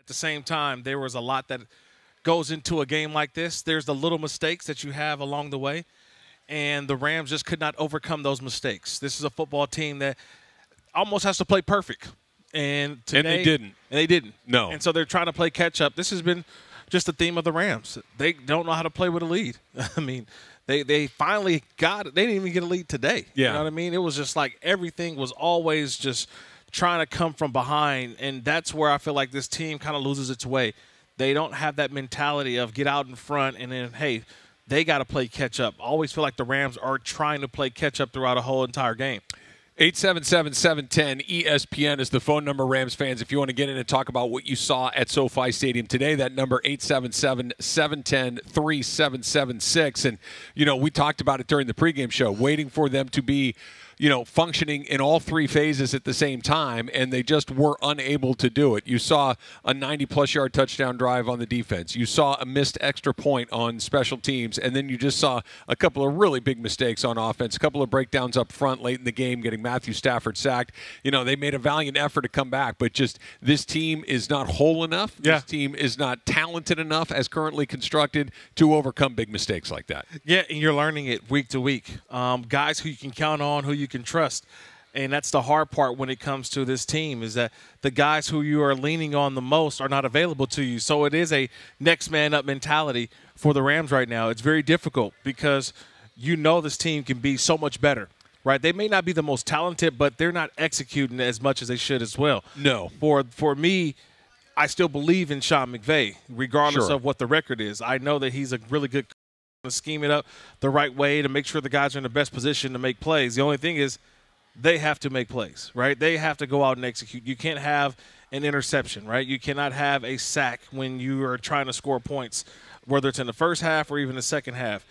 At the same time, there was a lot that goes into a game like this. There's the little mistakes that you have along the way, and the Rams just could not overcome those mistakes. This is a football team that almost has to play perfect. And today, they didn't. And they didn't. No. And so they're trying to play catch-up. This has been just the theme of the Rams. They don't know how to play with a lead. I mean, they finally got it. They didn't even get a lead today. Yeah. You know what I mean? It was just like everything was always just trying to come from behind, and that's where I feel like this team kind of loses its way. They don't have that mentality of get out in front and then, hey, they got to play catch-up. I always feel like the Rams are trying to play catch-up throughout a whole entire game. 877-710-ESPN is the phone number, Rams fans, if you want to get in and talk about what you saw at SoFi Stadium today. That number, 877-710-3776. And, you know, we talked about it during the pregame show, waiting for them to be, you know, functioning in all three phases at the same time, and they just were unable to do it. You saw a 90-plus yard touchdown drive on the defense. You saw a missed extra point on special teams, and then you just saw a couple of really big mistakes on offense, a couple of breakdowns up front late in the game, getting Matthew Stafford sacked. You know, they made a valiant effort to come back, but just this team is not whole enough. Yeah. This team is not talented enough as currently constructed to overcome big mistakes like that. Yeah, and you're learning it week to week. Guys who you can count on, who you can trust. And that's the hard part when it comes to this team, is that the guys who you are leaning on the most are not available to you. So it is a next man up mentality for the Rams right now. It's very difficult because you know this team can be so much better, right? They may not be the most talented, but they're not executing as much as they should as well. No. For me, I still believe in Sean McVay, regardless Sure. of what the record is. I know that he's a really good coach to scheme it up the right way to make sure the guys are in the best position to make plays. The only thing is they have to make plays, right? They have to go out and execute. You can't have an interception, right? You cannot have a sack when you are trying to score points, whether it's in the first half or even the second half.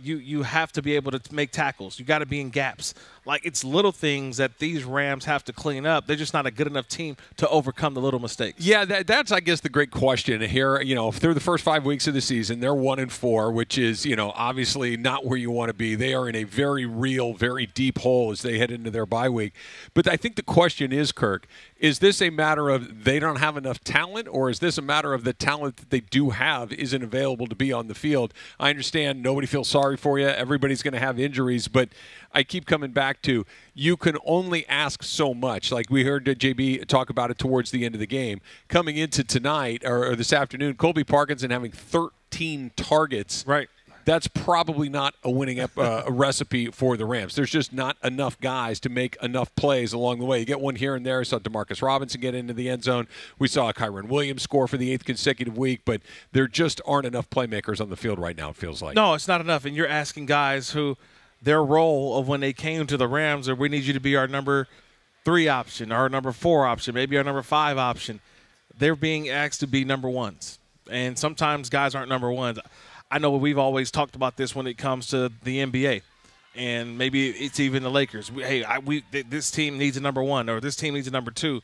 You have to be able to make tackles. You got to be in gaps. Like, it's little things that these Rams have to clean up. They're just not a good enough team to overcome the little mistakes. Yeah, that's, I guess, the great question here. You know, through the first 5 weeks of the season, they're 1-4, which is, you know, obviously not where you want to be. They are in a very real, very deep hole as they head into their bye week. But I think the question is, Kirk, is this a matter of they don't have enough talent, or is this a matter of the talent that they do have isn't available to be on the field? I understand nobody feels sorry for you. Everybody's going to have injuries, but I keep coming back to you can only ask so much. Like we heard JB talk about it towards the end of the game. Coming into tonight or this afternoon, Colby Parkinson having 13 targets. Right. That's probably not a winning a recipe for the Rams. There's just not enough guys to make enough plays along the way. You get one here and there. We saw Demarcus Robinson get into the end zone. We saw Kyron Williams score for the 8th consecutive week, but there just aren't enough playmakers on the field right now, it feels like. No, it's not enough. And you're asking guys who their role of when they came to the Rams, or we need you to be our number 3 option, our number 4 option, maybe our number 5 option. They're being asked to be number ones. And sometimes guys aren't number ones. I know we've always talked about this when it comes to the NBA, and maybe it's even the Lakers. This team needs a number 1, or this team needs a number 2,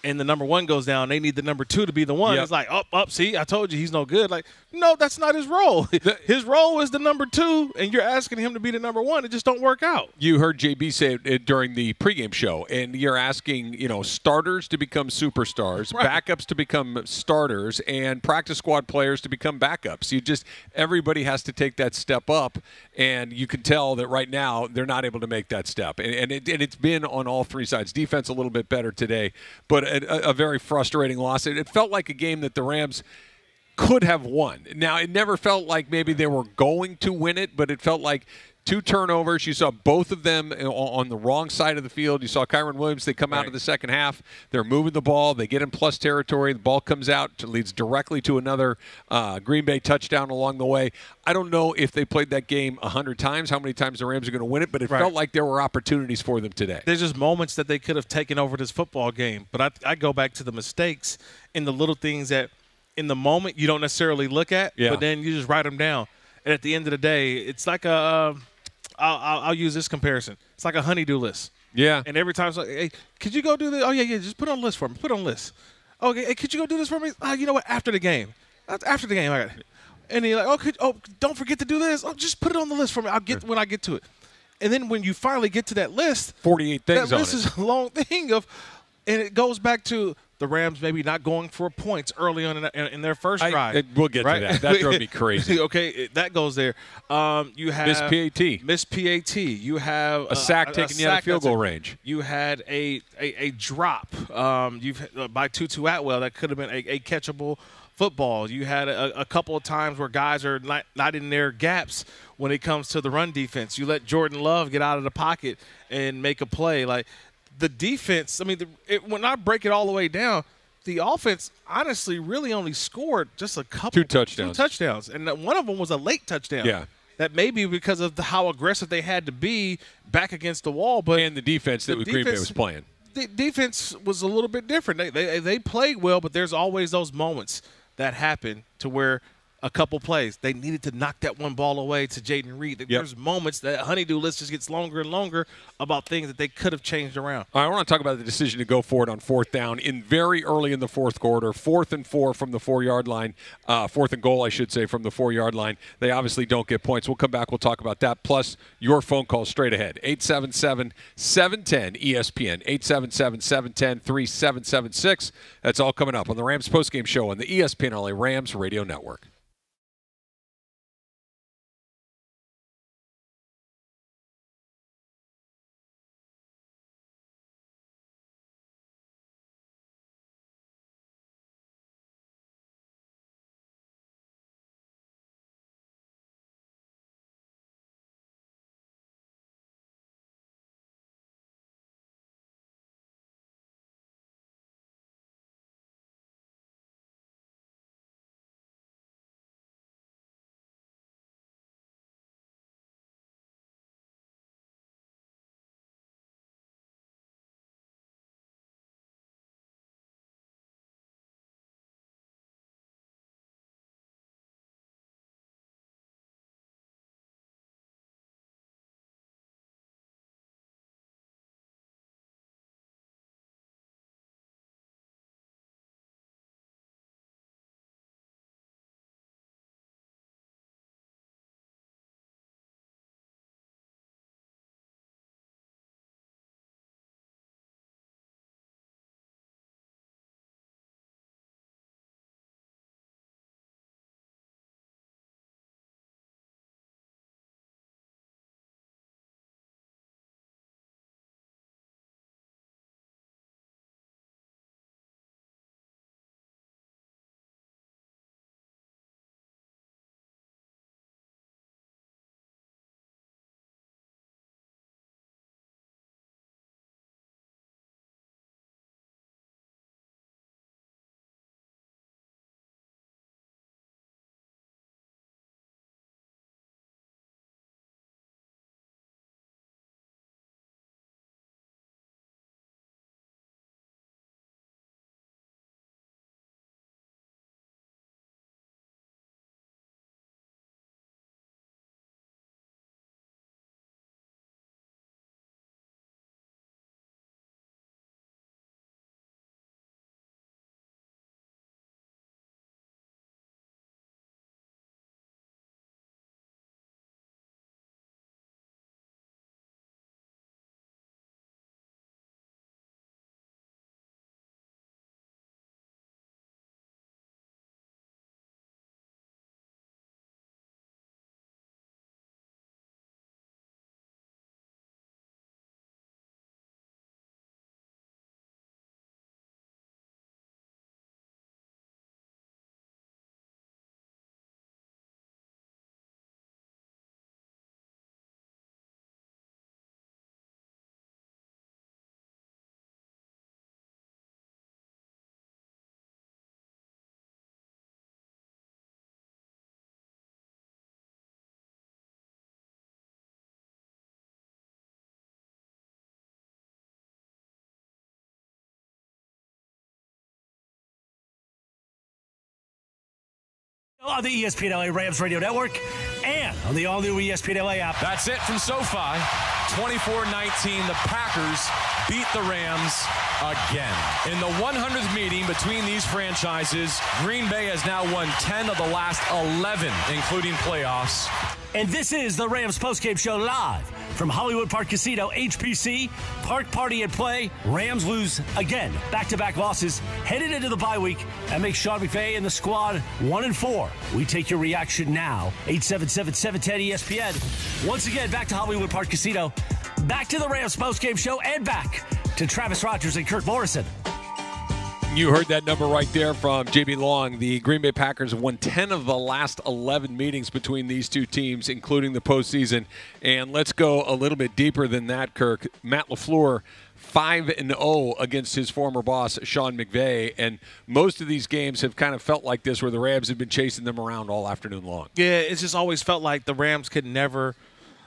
and the number 1 goes down. They need the number 2 to be the one. Yep. It's like, see, I told you he's no good. Like, no, that's not his role. His role is the number 2, and you're asking him to be the number 1. It just don't work out. You heard JB say it during the pregame show, and you're asking, you know, starters to become superstars, Right. backups to become starters, and practice squad players to become backups. Everybody has to take that step up, and you can tell that right now they're not able to make that step. And it's been on all three sides. Defense a little bit better today, but a very frustrating loss. It felt like a game that the Rams could have won. Now, it never felt like maybe they were going to win it, but it felt like 2 turnovers. You saw both of them on the wrong side of the field. You saw Kyron Williams. They come out of the second half. They're moving the ball. They get in plus territory. The ball comes out, leads directly to another Green Bay touchdown along the way. I don't know if they played that game 100 times, how many times the Rams are going to win it, but it felt like there were opportunities for them today. There's just moments that they could have taken over this football game. But I go back to the mistakes and the little things that in the moment you don't necessarily look at, but then you just write them down. And at the end of the day, it's like I'll use this comparison. It's like a honey-do list. Yeah. And every time it's like, hey, could you go do this? Oh, yeah, just put it on the list for me. Put it on the list. Okay, hey, could you go do this for me? You know what? After the game. After the game, I got it. And he's like, don't forget to do this. Oh, just put it on the list for me. I'll get when I get to it. And then when you finally get to that list, 48 things that on list it. is a long thing and it goes back to the Rams maybe not going for points early on in their first drive. We'll get to that. That drove me crazy. Okay, that goes there. You have missed PAT. You have a sack taking you out of field goal range. You had a drop. By Tutu Atwell that could have been a catchable football. You had a couple of times where guys are not in their gaps when it comes to the run defense. You let Jordan Love get out of the pocket and make a play. Like the defense, I mean, when I break it all the way down, the offense honestly really only scored just a couple. Two touchdowns. And one of them was a late touchdown. Yeah. That may be because of how aggressive they had to be back against the wall. But the defense that Green Bay was playing. The defense was a little bit different. They played well, but there's always those moments that happen to where a couple plays, they needed to knock that one ball away to Jaden Reed. There's moments that honeydew list just gets longer and longer about things that they could have changed around. I want to talk about the decision to go for it on fourth down very early in the fourth quarter, 4th and 4 from the 4-yard line, 4th and goal, I should say, from the 4-yard line. They obviously don't get points. We'll come back. We'll talk about that, plus your phone calls straight ahead. 877-710-ESPN, 877-710-3776. That's all coming up on the Rams Postgame Show on the ESPN LA Rams Radio Network. On the ESPN LA Rams Radio Network and on the all-new ESPN LA app. That's it from SoFi. 24-19, the Packers beat the Rams again. In the 100th meeting between these franchises, Green Bay has now won 10 of the last 11, including playoffs. And this is the Rams Postgame Show live From Hollywood Park Casino, HPC, Park Party and Play, Rams lose again. Back-to-back losses, headed into the bye week. That makes Sean McVay and the squad 1-4. We take your reaction now. 877-710-ESPN. Once again, back to Hollywood Park Casino, back to the Rams postgame show, and back to Travis Rogers and Kirk Morrison. You heard that number right there from JB Long. The Green Bay Packers have won 10 of the last 11 meetings between these two teams, including the postseason. And let's go a little bit deeper than that, Kirk. Matt LaFleur, 5-0 against his former boss, Sean McVay. And most of these games have kind of felt like this, where the Rams have been chasing them around all afternoon long. Yeah, it's just always felt like the Rams could never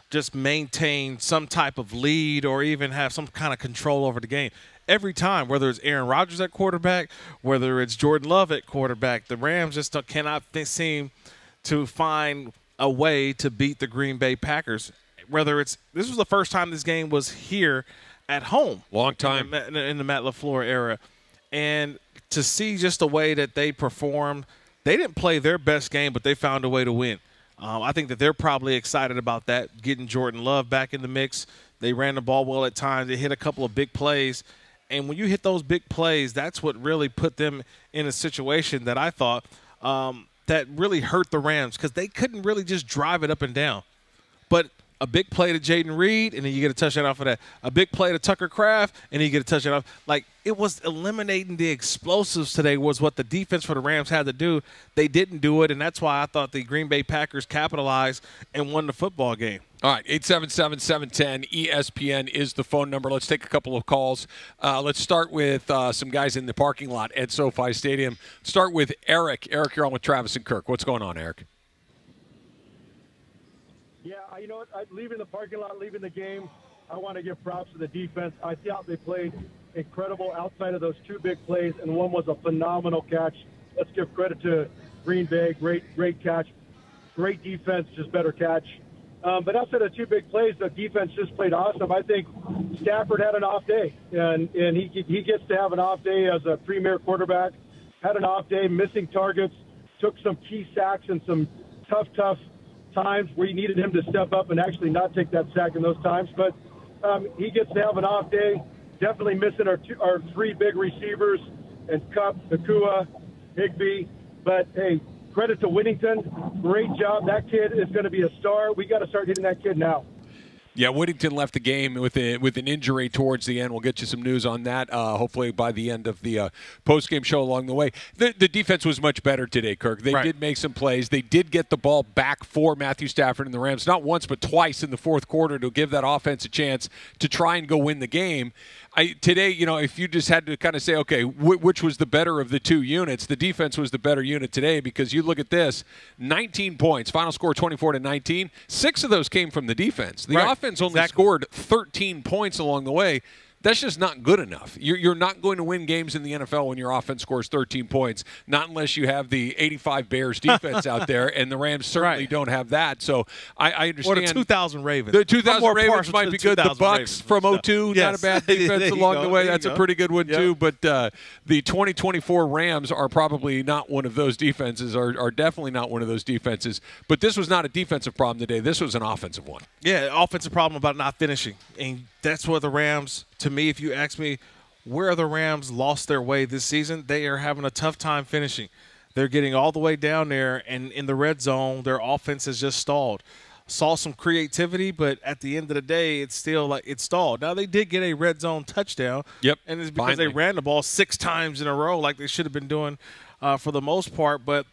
just maintain some type of lead or even have some kind of control over the game. Every time, whether it's Aaron Rodgers at quarterback, whether it's Jordan Love at quarterback, the Rams just cannot seem to find a way to beat the Green Bay Packers. This was the first time this game was here at home. Long time. In the Matt LaFleur era. And to see just the way that they performed, they didn't play their best game, but they found a way to win. I think that they're probably excited about that, getting Jordan Love back in the mix. They ran the ball well at times. They hit a couple of big plays. And when you hit those big plays, that's what really put them in a situation that I thought that really hurt the Rams, because they couldn't really just drive it up and down. But a big play to Jaden Reed, and then you get a touchdown off of that. A big play to Tucker Kraft, and then you get a touchdown off. Like, it was eliminating the explosives today was what the defense for the Rams had to do. They didn't do it, and that's why I thought the Green Bay Packers capitalized and won the football game. All right, 877-710-ESPN is the phone number. Let's take a couple of calls. Let's start with some guys in the parking lot at SoFi Stadium. Start with Eric. Eric, you're on with Travis and Kirk. What's going on, Eric? Yeah, you know what? Leaving the parking lot, leaving the game, I want to give props to the defense. I thought they played incredible outside of those two big plays, and one was a phenomenal catch. Let's give credit to Green Bay. Great catch. Great defense, just better catch. But outside of two big plays, the defense just played awesome. I think Stafford had an off day, and he gets to have an off day as a premier quarterback. Had an off day, missing targets, took some key sacks and some tough times where you needed him to step up and actually not take that sack in those times. But he gets to have an off day. Definitely missing our three big receivers, and Kupp, Nakua, Higbee. But, hey, credit to Whittington. Great job. That kid is going to be a star. We got to start hitting that kid now. Yeah, Whittington left the game with an injury towards the end. We'll get you some news on that, hopefully by the end of the post-game show along the way. The defense was much better today, Kirk. They did make some plays. They did get the ball back for Matthew Stafford and the Rams, not once but twice in the fourth quarter, to give that offense a chance to try and go win the game. Today, if you just had to kind of say, okay, which was the better of the two units, the defense was the better unit today, because you look at this, 19 points, final score 24-19. 6 of those came from the defense. The offense only scored 13 points along the way. That's just not good enough. You're not going to win games in the NFL when your offense scores 13 points, not unless you have the 85 Bears defense out there, and the Rams certainly don't have that. So I understand. Or the 2000 Ravens. The 2000 Ravens might be good. The Bucks from 02, not a bad defense along the way. That's a pretty good one, too. But the 2024 Rams are probably not one of those defenses, are definitely not one of those defenses. But this was not a defensive problem today. This was an offensive one. Yeah, offensive problem about not finishing. And that's where the Rams, to me, if you ask me, where the Rams lost their way this season, they are having a tough time finishing. They're getting all the way down there, and in the red zone, their offense has just stalled. Saw some creativity, but at the end of the day, it's still like it's stalled. Now, they did get a red zone touchdown, and it's because they ran the ball 6 times in a row like they should have been doing for the most part. But,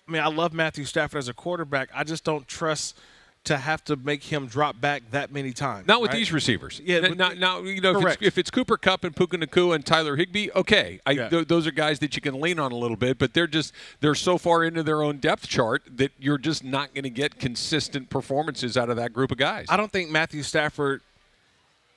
I mean, I love Matthew Stafford as a quarterback. I just don't trust to have to make him drop back that many times. Not with these receivers. Yeah, now if it's Cooper Kupp and Puka Nacua and Tyler Higbee, okay. Those are guys that you can lean on a little bit, but they're so far into their own depth chart that you're just not going to get consistent performances out of that group of guys. I don't think Matthew Stafford,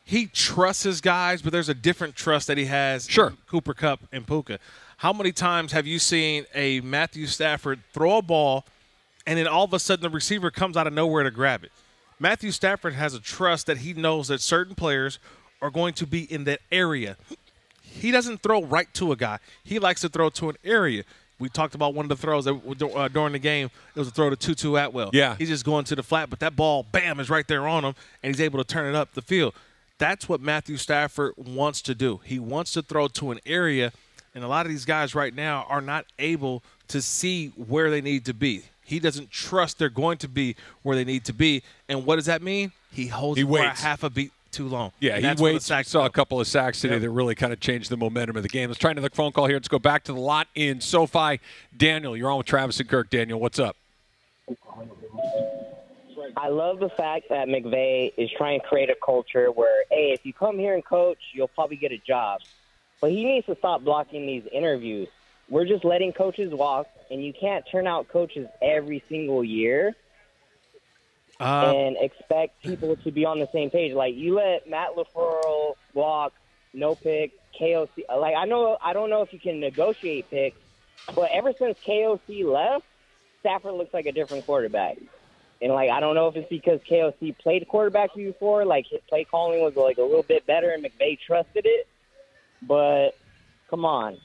he trusts his guys, but there's a different trust that he has in Cooper Kupp and Puka. How many times have you seen a Matthew Stafford throw a ball and then all of a sudden the receiver comes out of nowhere to grab it? Matthew Stafford has a trust that he knows that certain players are going to be in that area. He doesn't throw right to a guy. He likes to throw to an area. We talked about one of the throws during the game. It was a throw to Tutu Atwell. Yeah. He's just going to the flat, but that ball, bam, is right there on him, and he's able to turn it up the field. That's what Matthew Stafford wants to do. He wants to throw to an area, and a lot of these guys right now are not able to see where they need to be. He doesn't trust they're going to be where they need to be. And what does that mean? He holds it for a half a beat too long. Yeah, he waits. Saw a couple of sacks today that really kind of changed the momentum of the game. Let's try another phone call here. Let's go back to the lot in SoFi. Daniel, you're on with Travis and Kirk. Daniel, what's up? I love the fact that McVay is trying to create a culture where, hey, if you come here and coach, you'll probably get a job. But he needs to stop blocking these interviews. We're just letting coaches walk, and you can't turn out coaches every single year and expect people to be on the same page. Like, you let Matt LaFleur walk, no pick, KOC. Like, I don't know if you can negotiate picks, but ever since KOC left, Stafford looks like a different quarterback. And, like, I don't know if it's because KOC played quarterback before, like his play calling was, like, a little bit better and McVay trusted it. But, come on.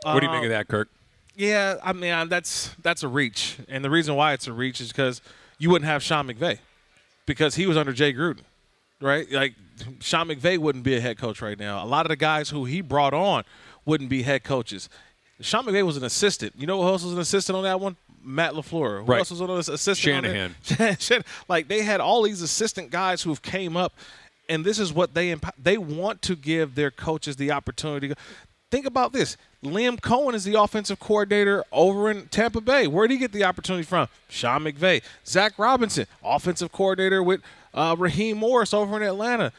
What do you make of that, Kirk? Yeah, I mean, that's a reach. And the reason why it's a reach is because you wouldn't have Sean McVay because he was under Jay Gruden, right? Like, Sean McVay wouldn't be a head coach right now. A lot of the guys who he brought on wouldn't be head coaches. Sean McVay was an assistant. You know who else was an assistant on that one? Matt LaFleur. Who else was on this assistant? Shanahan. Like, they had all these assistant guys who've came up, and this is what they want to give their coaches the opportunity. Think about this. Liam Cohen is the offensive coordinator over in Tampa Bay. Where did he get the opportunity from? Sean McVay. Zach Robinson, offensive coordinator with Raheem Morris over in Atlanta.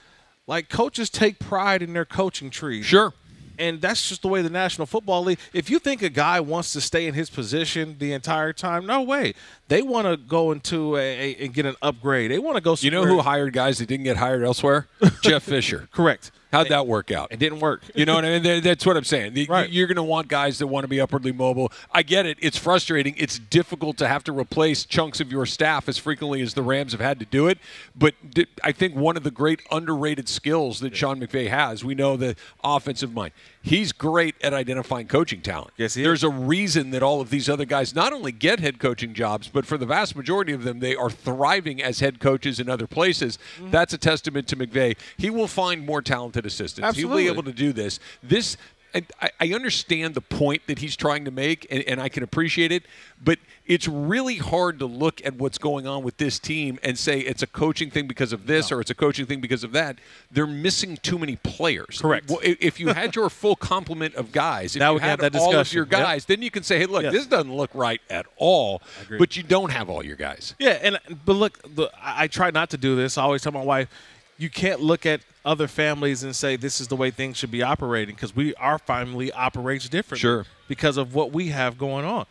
Like, coaches take pride in their coaching trees. Sure. And that's just the way the National Football League – if you think a guy wants to stay in his position the entire time, no way. They want to go into and get an upgrade. They want to go somewhere. You know who hired guys that didn't get hired elsewhere? Jeff Fisher. Correct. How'd that work out? It didn't work. You know what I mean? That's what I'm saying. Right. You're going to want guys that want to be upwardly mobile. I get it. It's frustrating. It's difficult to have to replace chunks of your staff as frequently as the Rams have had to do it. But I think one of the great underrated skills that Sean McVay has, we know the offensive mind. He's great at identifying coaching talent. Yes, he is. There's a reason that all of these other guys not only get head coaching jobs, but for the vast majority of them, they are thriving as head coaches in other places. Mm-hmm. That's a testament to McVay. He will find more talented assistants. Absolutely. He'll be able to do this. I understand the point that he's trying to make, and I can appreciate it, but it's really hard to look at what's going on with this team and say it's a coaching thing because of this or it's a coaching thing because of that. They're missing too many players. Correct. Well, if you had your full complement of guys, if now you we had have that all discussion. of your guys, then you can say, hey, look, Yes. this doesn't look right at all, but you don't have all your guys. Yeah, but look, I try not to do this. I always tell my wife, you can't look at other families and say this is the way things should be operating because our family operates differently because of what we have going on.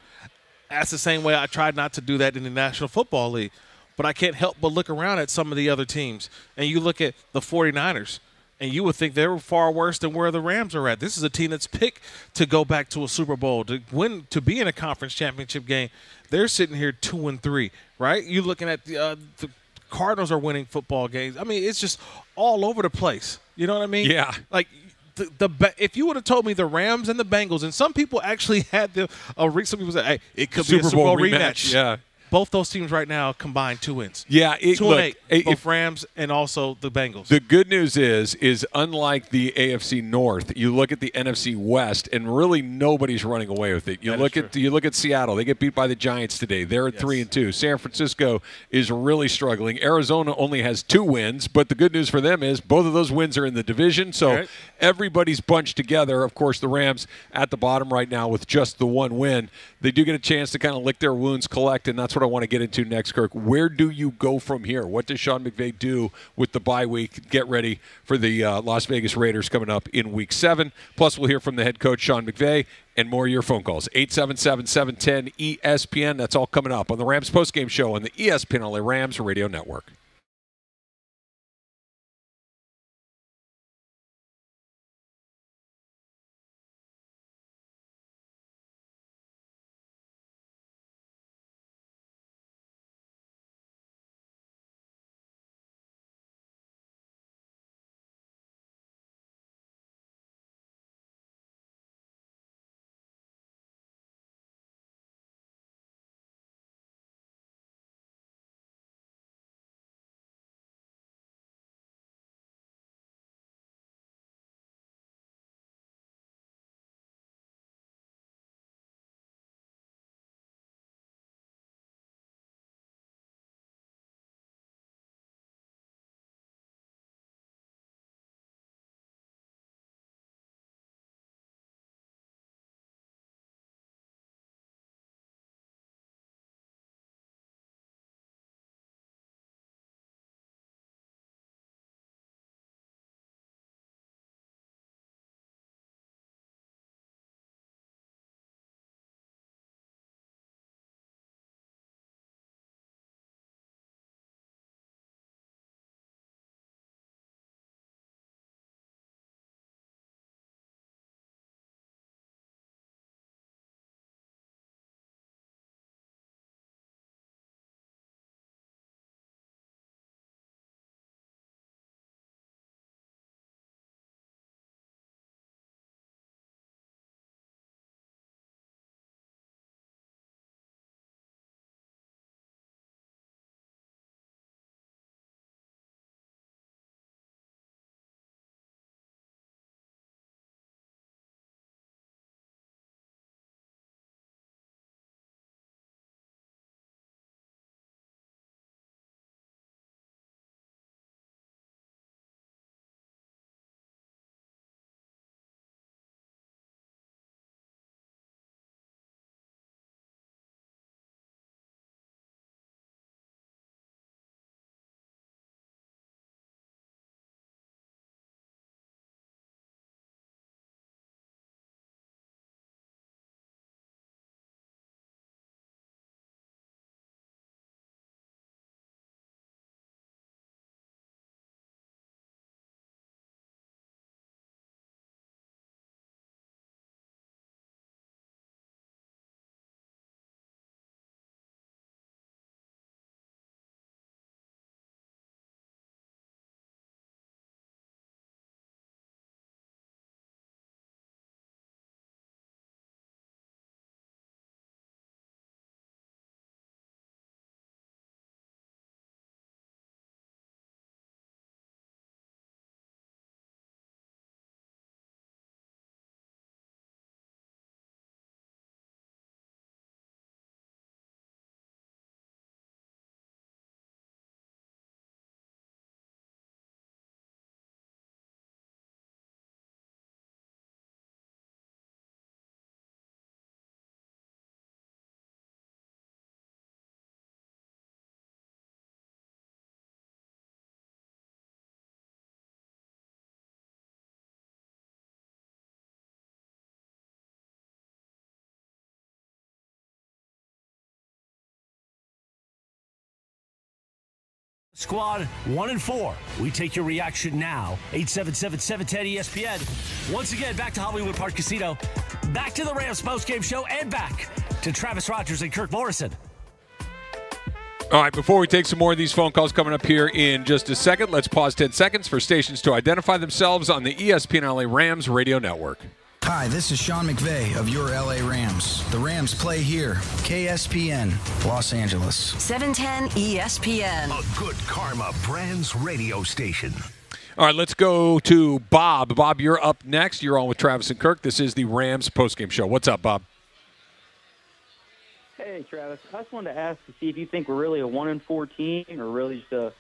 That's the same way I tried not to do that in the National Football League. But I can't help but look around at some of the other teams. And you look at the 49ers, and you would think they were far worse than where the Rams are at. This is a team that's picked to go back to a Super Bowl, to win, to be in a conference championship game. They're sitting here 2-3, right? You're looking at the Cardinals are winning football games. I mean, it's just all over the place. You know what I mean? Yeah. Like, if you would have told me the Rams and the Bengals, and some people actually had some people say, hey, it could be a Super Bowl rematch. Yeah. Both those teams right now combined 2 wins. Yeah, 2-8, both Rams and also the Bengals. The good news is unlike the AFC North, you look at the NFC West, and really nobody's running away with it. You look at Seattle; they get beat by the Giants today. They're at 3-2. San Francisco is really struggling. Arizona only has 2 wins, but the good news for them is both of those wins are in the division. So everybody's bunched together. Of course, the Rams at the bottom right now with just the 1 win. They do get a chance to kind of lick their wounds, collect, and that's what I want to get into next, Kirk. Where do you go from here? What does Sean McVay do with the bye week? Get ready for the Las Vegas Raiders coming up in Week 7. Plus, we'll hear from the head coach, Sean McVay, and more of your phone calls. 877-710-ESPN. That's all coming up on the Rams Postgame Show on the ESPN LA Rams Radio Network. Squad 1-4. We take your reaction now. 877-710-ESPN. Once again, back to Hollywood Park Casino. Back to the Rams postgame show and back to Travis Rogers and Kirk Morrison. All right, before we take some more of these phone calls coming up here in just a second, let's pause 10 seconds for stations to identify themselves on the ESPN LA Rams radio network. Hi, this is Sean McVay of your LA Rams. The Rams play here. KSPN, Los Angeles. 710 ESPN. A good karma brands radio station. All right, let's go to Bob. Bob, you're up next. You're on with Travis and Kirk. This is the Rams postgame show. What's up, Bob? Hey, Travis. I just wanted to ask to see if you think we're really a 1-4 team or really just a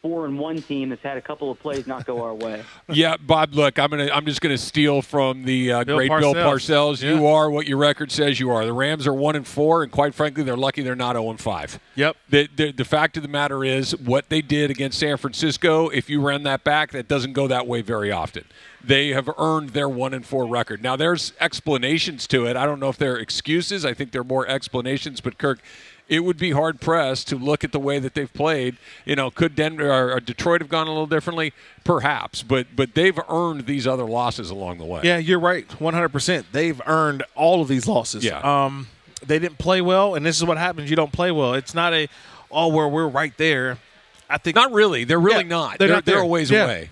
4-1 team that's had a couple of plays not go our way. Yeah, Bob, look, I'm just going to steal from the great Bill Parcells. Yeah. You are what your record says you are. The Rams are 1-4, and quite frankly, they're lucky they're not 0-5. Yep. The fact of the matter is what they did against San Francisco, if you ran that back, that doesn't go that way very often. They have earned their 1-4 record. Now, there's explanations to it. I don't know if they're excuses. I think they're more explanations. But, Kirk, it would be hard-pressed to look at the way that they've played. You know, could Denver or Detroit have gone a little differently? Perhaps. But they've earned these other losses along the way. Yeah, you're right, 100%. They've earned all of these losses. Yeah. They didn't play well, and this is what happens. You don't play well. It's not we're right there. I think not really. They're really not. They're not there. They're a ways away.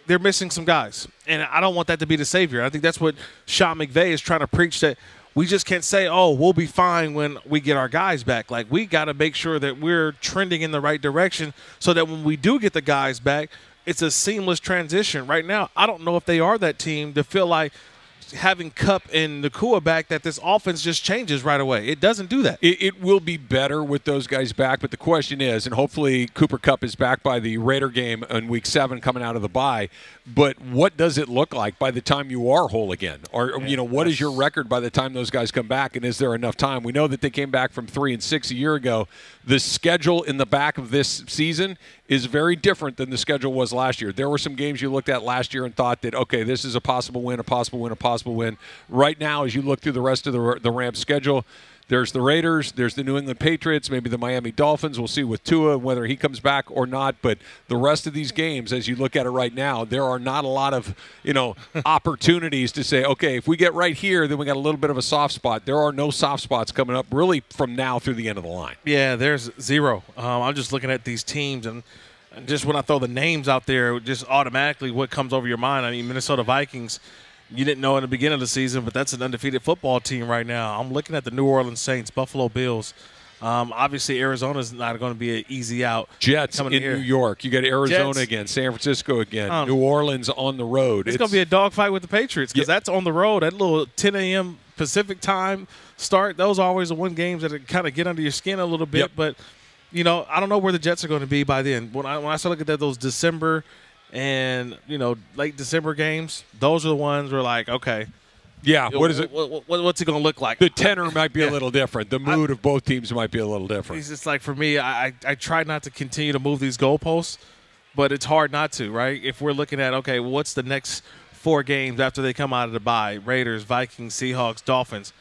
They're missing some guys, and I don't want that to be the savior. I think that's what Sean McVay is trying to preach, that we just can't say, oh, we'll be fine when we get our guys back. Like, we got to make sure that we're trending in the right direction so that when we do get the guys back, it's a seamless transition. Right now, I don't know if they are that team to feel like having Kupp and Nakua back that this offense just changes right away. It doesn't do that. It will be better with those guys back, but the question is, and hopefully Cooper Kupp is back by the Raider game in Week 7 coming out of the bye, but what does it look like by the time you are whole again? Or, what is your record by the time those guys come back, and is there enough time? We know that they came back from 3-6 a year ago. The schedule in the back of this season is very different than the schedule was last year. There were some games you looked at last year and thought that, okay, this is a possible win, a possible win, a possible win. Right now, as you look through the rest of the Rams schedule, there's the Raiders, there's the New England Patriots, maybe the Miami Dolphins. We'll see with Tua whether he comes back or not. But the rest of these games, as you look at it right now, there are not a lot of opportunities to say, okay, if we get right here, then we got a little bit of a soft spot. There are no soft spots coming up really from now through the end of the line. Yeah, there's zero. I'm just looking at these teams, and just when I throw the names out there, just automatically what comes over your mind. I mean, Minnesota Vikings, you didn't know in the beginning of the season, but that's an undefeated football team right now. I'm looking at the New Orleans Saints, Buffalo Bills. Obviously, Arizona's not going to be an easy out. Jets in here. New York. You got Arizona Jets again, San Francisco again, New Orleans on the road. It's going to be a dogfight with the Patriots because that's on the road. That little 10 a.m. Pacific time start, those are always the one games that kind of get under your skin a little bit. Yep. But, I don't know where the Jets are going to be by then. When I start looking at those December and, late December games, those are the ones where, like, okay. Yeah, what is it? What's it going to look like? The tenor might be a little different. The mood of both teams might be a little different. It's just like, for me, I try not to continue to move these goalposts, but it's hard not to, right? If we're looking at, okay, well, what's the next 4 games after they come out of the bye? Raiders, Vikings, Seahawks, Dolphins.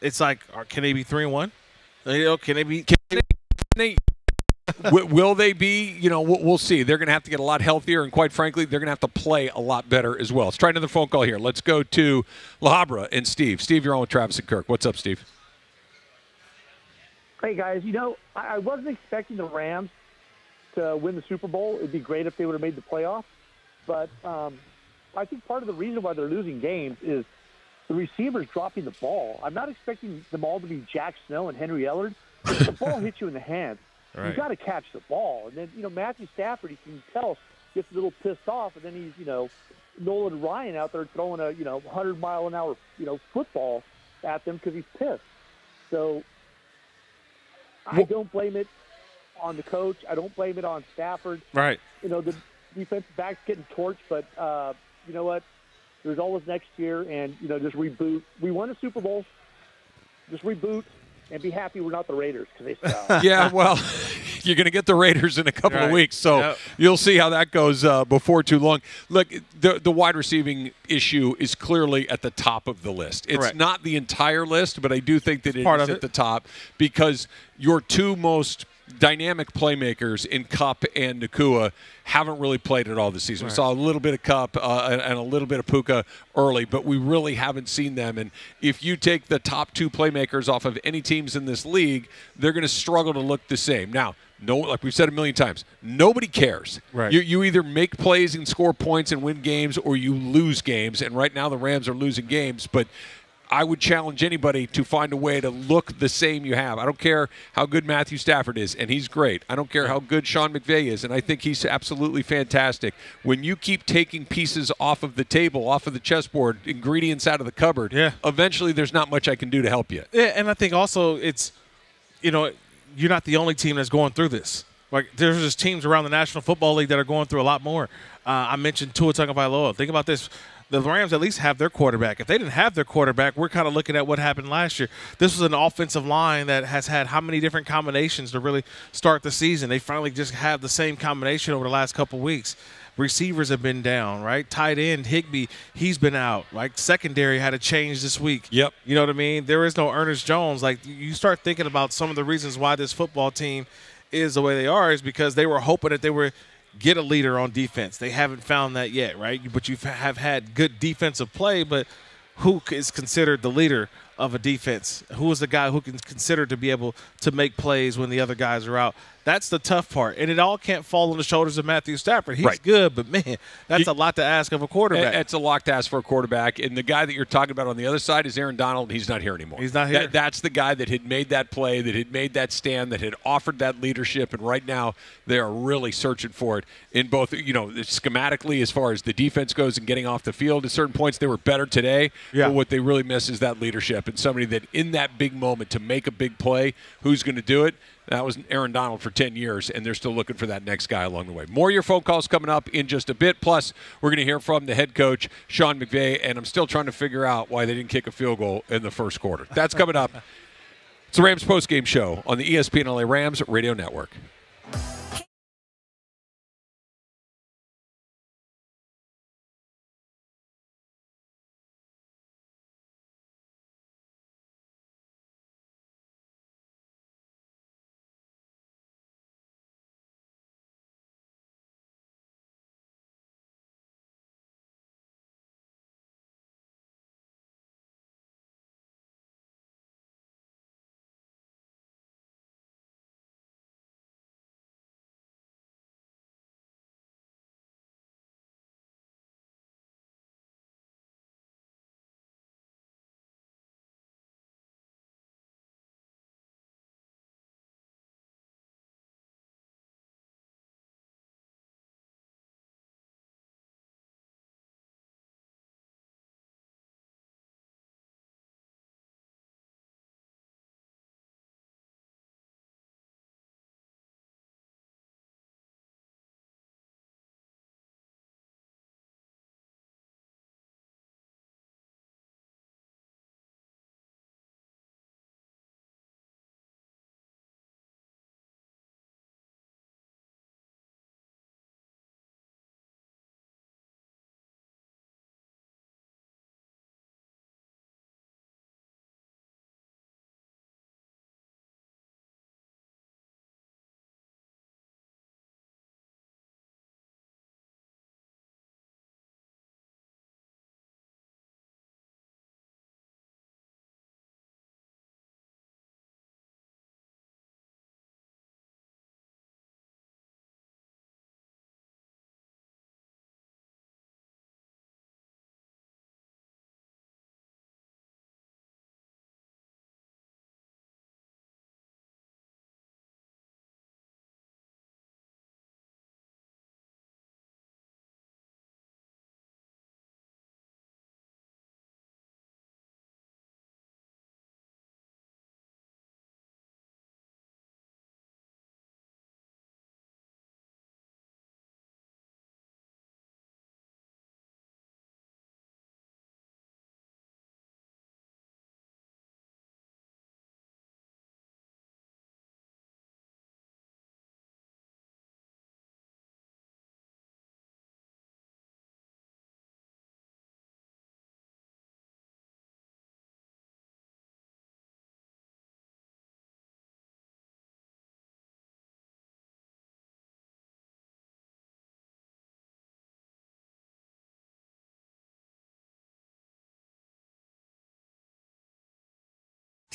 It's like, can they be 3-1? Can they be? Will they be? We'll see. They're going to have to get a lot healthier, and quite frankly, they're going to have to play a lot better as well. Let's try another phone call here. Let's go to La Habra and Steve. Steve, you're on with Travis and Kirk. What's up, Steve? Hey, guys. I wasn't expecting the Rams to win the Super Bowl. It'd be great if they would have made the playoffs. But I think part of the reason why they're losing games is the receivers dropping the ball. I'm not expecting them all to be Jack Snow and Henry Ellard. If the ball hits you in the hands, right, you got to catch the ball. And then, Matthew Stafford, you can tell, gets a little pissed off, and then he's, Nolan Ryan out there throwing a, 100-mile-an-hour, football at them because he's pissed. So I don't blame it on the coach. I don't blame it on Stafford. Right. The defensive back's getting torched, but you know what? There's always next year, and, just reboot. We won a Super Bowl. Just reboot and be happy we're not the Raiders because they suck. Yeah, well, you're going to get the Raiders in a couple of weeks, so you'll see how that goes before too long. Look, the wide receiving issue is clearly at the top of the list. It's not the entire list, but I do think that it is at the top because your two most dynamic playmakers in Cup and Nakua haven't really played at all this season. Right. We saw a little bit of Cup and a little bit of Puka early, but we really haven't seen them. And if you take the top 2 playmakers off of any teams in this league, they're going to struggle to look the same. Now, no, like we've said a million times, nobody cares. Right. You either make plays and score points and win games, or you lose games. And right now the Rams are losing games, but I would challenge anybody to find a way to look the same you have. I don't care how good Matthew Stafford is, and he's great. I don't care how good Sean McVay is, and I think he's absolutely fantastic. When you keep taking pieces off of the table, off of the chessboard, ingredients out of the cupboard, eventually there's not much I can do to help you. Yeah, and I think also it's, you're not the only team that's going through this. Like, there's just teams around the National Football League that are going through a lot more. I mentioned Tua Tagovailoa. Think about this. The Rams at least have their quarterback. If they didn't have their quarterback, we're kind of looking at what happened last year. This was an offensive line that has had how many different combinations to really start the season. They finally just have the same combination over the last couple weeks. Receivers have been down, right? Tight end, Higbee, he's been out. Like, secondary had a change this week. Yep. You know what I mean? There is no Ernest Jones. Like, you start thinking about some of the reasons why this football team is the way they are is because they were hoping that they were – get a leader on defense. They haven't found that yet, right? But you have had good defensive play, but who is considered the leader of a defense? Who is the guy who can consider to be able to make plays when the other guys are out? That's the tough part. And it all can't fall on the shoulders of Matthew Stafford. He's good, but, man, that's a lot to ask of a quarterback. It's a lot to ask for a quarterback. And the guy that you're talking about on the other side is Aaron Donald. He's not here anymore. He's not here. That's the guy that had made that play, that had made that stand, that had offered that leadership. And right now they are really searching for it in both, schematically as far as the defense goes and getting off the field. At certain points they were better today. Yeah. But what they really miss is that leadership and somebody that in that big moment to make a big play, who's going to do it? That was Aaron Donald for 10 years, and they're still looking for that next guy along the way. More of your phone calls coming up in just a bit. Plus, we're going to hear from the head coach, Sean McVay, and I'm still trying to figure out why they didn't kick a field goal in the first quarter. That's coming up. It's the Rams Postgame Show on the ESPN LA Rams Radio Network.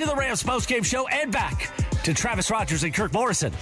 To the Rams postgame show and back to Travis Rogers and Kirk Morrison.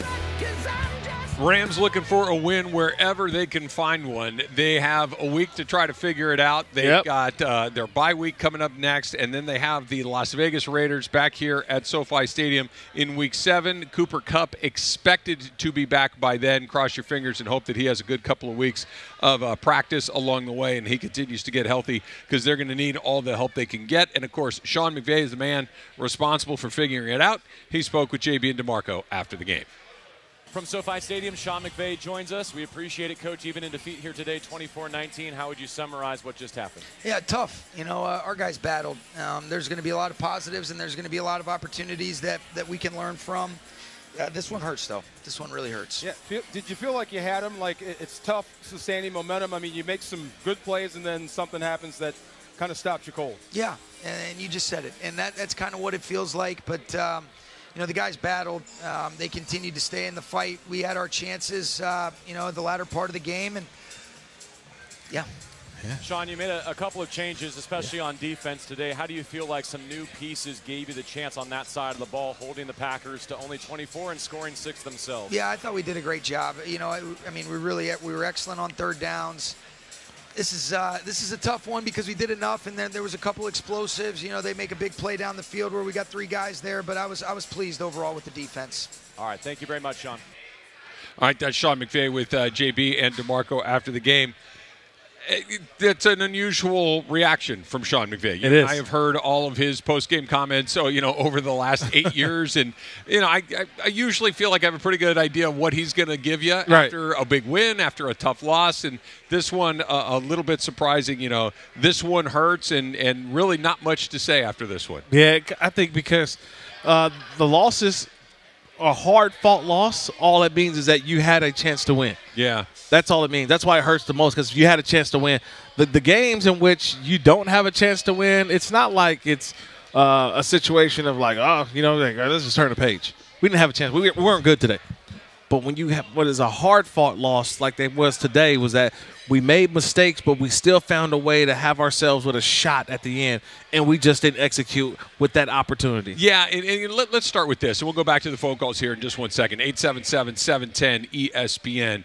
Rams looking for a win wherever they can find one. They have a week to try to figure it out. They've got their bye week coming up next, and then they have the Las Vegas Raiders back here at SoFi Stadium in Week 7. Cooper Kupp expected to be back by then. Cross your fingers and hope that he has a good couple of weeks of practice along the way, and he continues to get healthy because they're going to need all the help they can get. And, of course, Sean McVay is the man responsible for figuring it out. He spoke with JB and DeMarco after the game. From SoFi Stadium, Sean McVay joins us. We appreciate it, Coach. Even in defeat here today, 24-19, how would you summarize what just happened? Yeah, tough. You know, our guys battled. There's going to be a lot of positives, and there's going to be a lot of opportunities that we can learn from. This one hurts, though. This one really hurts. Yeah. Did you feel like you had them? Like it's tough sustaining momentum. I mean, you make some good plays, and then something happens that kind of stops you cold. Yeah, and you just said it. And that's kind of what it feels like. But you know, the guys battled. They continued to stay in the fight. We had our chances, you know, at the latter part of the game. And, yeah. Sean, you made a couple of changes, especially on defense today. How do you feel like some new pieces gave you the chance on that side of the ball, holding the Packers to only 24 and scoring 6 themselves? Yeah, I thought we did a great job. You know, I mean, we were excellent on third downs. This is a tough one because we did enough, and then there was a couple explosives. You know, they make a big play down the field where we got 3 guys there, but I was pleased overall with the defense. All right, thank you very much, Sean. All right, that's Sean McVay with JB and DeMarco after the game. That's an unusual reaction from Sean McVay. It is. I have heard all of his post-game comments, over the last 8 years, and I usually feel like I have a pretty good idea of what he's going to give you after a big win, after a tough loss, and this one a little bit surprising. This one hurts, and really not much to say after this one. Yeah, I think because the losses. A hard-fought loss, all it means is that you had a chance to win. Yeah. That's all it means. That's why it hurts the most, because you had a chance to win. The games in which you don't have a chance to win, it's not like it's a situation of like, let's just turn the page. We didn't have a chance. We weren't good today. But when you have what is a hard-fought loss like it was today, was that we made mistakes, but we still found a way to have ourselves with a shot at the end, and we just didn't execute with that opportunity. Yeah, and let's start with this, and we'll go back to the phone calls here in just 1 second. 877-710-ESPN.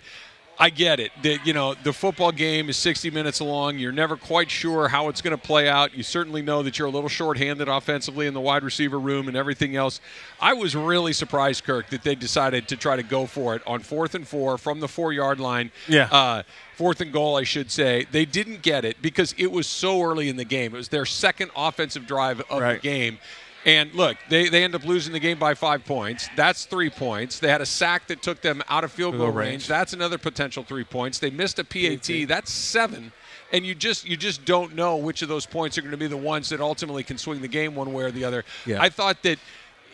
I get it. The football game is 60 minutes long. You're never quite sure how it's going to play out. You certainly know that you're a little shorthanded offensively in the wide receiver room and everything else. I was really surprised, Kirk, that they decided to try to go for it on 4th and 4 from the 4-yard line. Yeah. 4th and goal, I should say. They didn't get it because it was so early in the game. It was their second offensive drive of the game. And, look, they end up losing the game by 5 points. That's 3 points. They had a sack that took them out of field goal range. That's another potential 3 points. They missed a PAT. That's 7. And you just don't know which of those points are going to be the ones that ultimately can swing the game one way or the other. Yeah. I thought that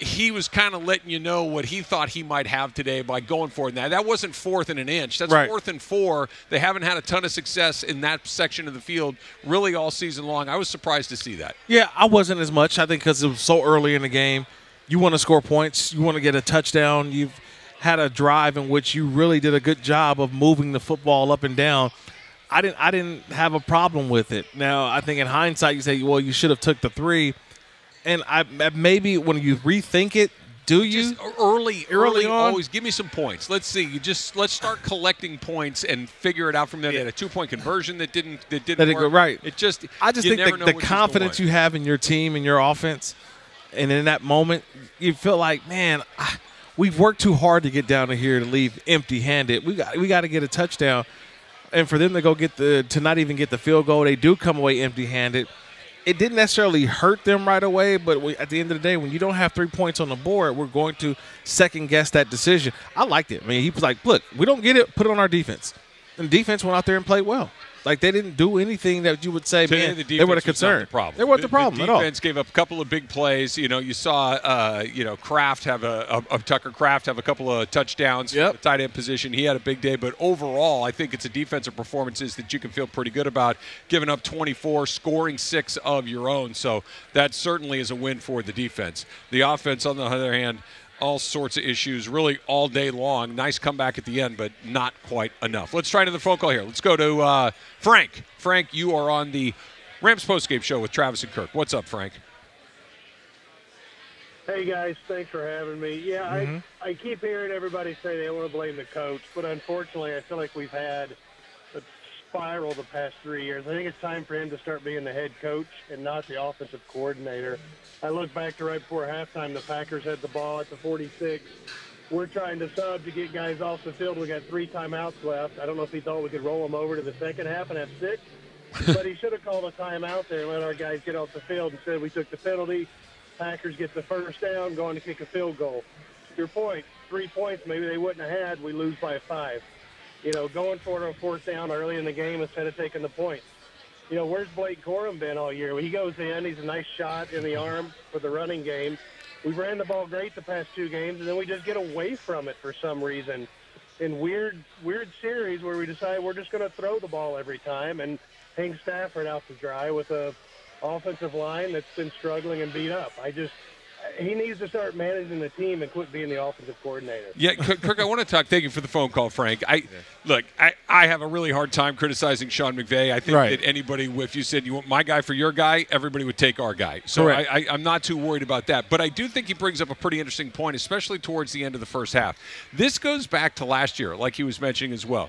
he was kind of letting you know what he thought he might have today by going for it. Now, that wasn't 4th and an inch. That's 4th and 4. They haven't had a ton of success in that section of the field really all season long. I was surprised to see that. Yeah, I wasn't as much. I think because it was so early in the game. You want to score points. You want to get a touchdown. You've had a drive in which you really did a good job of moving the football up and down. I didn't have a problem with it. Now, I think in hindsight you say, well, you should have took the 3. And maybe when you rethink it, Just early on, on, always give me some points. Let's see. Let's start collecting points and figure it out from there. They had a 2-point conversion that didn't work. Right. I just think the confidence you have in your team and your offense, and in that moment, you feel like, man, we've worked too hard to get down to here to leave empty-handed. We got to get a touchdown, and for them to go to not even get the field goal, they do come away empty-handed. It didn't necessarily hurt them right away, but at the end of the day, when you don't have 3 points on the board, we're going to second-guess that decision. I liked it. I mean, he was like, look, we don't get it, put it on our defense. And defense went out there and played well. Like, they didn't do anything that you would say, man, they were the concern. They weren't the problem at all. The defense gave up a couple of big plays. You saw, Kraft have Tucker Kraft have a couple of touchdowns. Yep. The tight end position. He had a big day. But overall, I think it's a defensive performances that you can feel pretty good about, giving up 24, scoring 6 of your own. So that certainly is a win for the defense. The offense, on the other hand, all sorts of issues really all day long. Nice comeback at the end, but not quite enough. Let's try another phone call here. Let's go to Frank. Frank, you are on the Rams postgame show with Travis and Kirk. What's up, Frank? Hey, guys, thanks for having me. Yeah, I keep hearing everybody say they want to blame the coach, but unfortunately I feel like we've had a spiral the past 3 years. I think it's time for him to start being the head coach and not the offensive coordinator. I look back to right before halftime, the Packers had the ball at the 46. We're trying to sub to get guys off the field. We got 3 timeouts left. I don't know if he thought we could roll them over to the second half and have 6, but he should have called a timeout there and let our guys get off the field. Instead, we took the penalty. Packers get the first down, going to kick a field goal. Your point, 3 points maybe they wouldn't have had. We lose by 5. Going for it on fourth down early in the game instead of taking the points. Where's Blake Corum been all year? He goes in, he's a nice shot in the arm for the running game. We ran the ball great the past 2 games, and then we just get away from it for some reason in weird series where we decide we're just going to throw the ball every time and hang Stafford out to dry with a offensive line that's been struggling and beat up. He needs to start managing the team and quit being the offensive coordinator. Yeah, Kirk, I want to talk. Thank you for the phone call, Frank. Look, I have a really hard time criticizing Sean McVay. I think that anybody, if you said you want my guy for your guy, everybody would take our guy. So I'm not too worried about that. But I do think he brings up a pretty interesting point, especially towards the end of the first half. This goes back to last year, like he was mentioning as well.